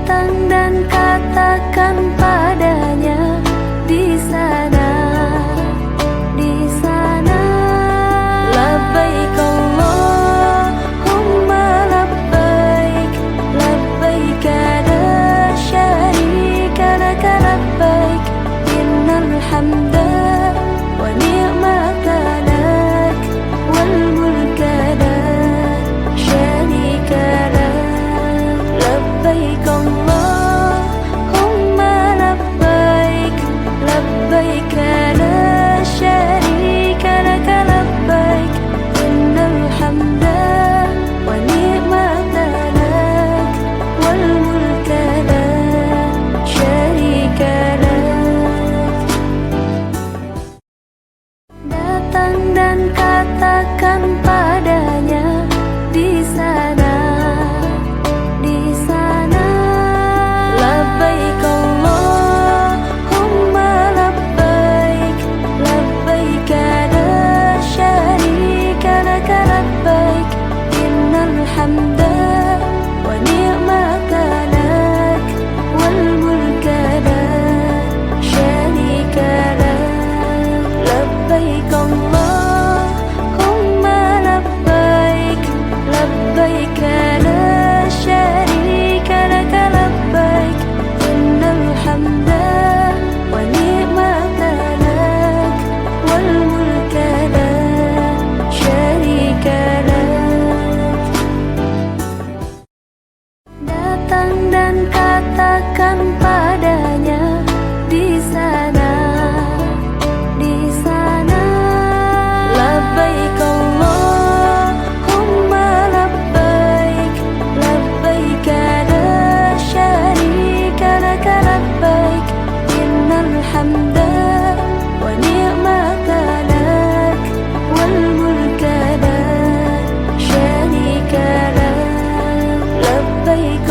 Datang dan katakan padanya di sana, di sana. Labbaik Allahumma labbaik, labbaik la syarika laka labbaik, innal hamda wa ni'mata lak, wal mulka la syarika lak. Labbaik Allahumma labbaik, labbaik la syarika laka labbaik, innal hamda wa ni'mata lak, wal mulka la syarika lak. Datang dan katakan padanya di sana, di sana. Labbaik Allahumma labbaik, labbaik la syarika laka labbaik, innal hamda wa ni'mata lak, wal mulka la syarika lak. Labbaik Allahumma labbaik, labbaik la syarika laka labbaik, innal hamda wa ni'mata lak, wal mulka la syarika lak. Datang dan katakan padanya di sana, di sana. Labbaik Allahumma labbaik, labbaik la syarika laka labbaik, innal hamda wa ni'mata lak, wal mulka la syarika lak. Labbaik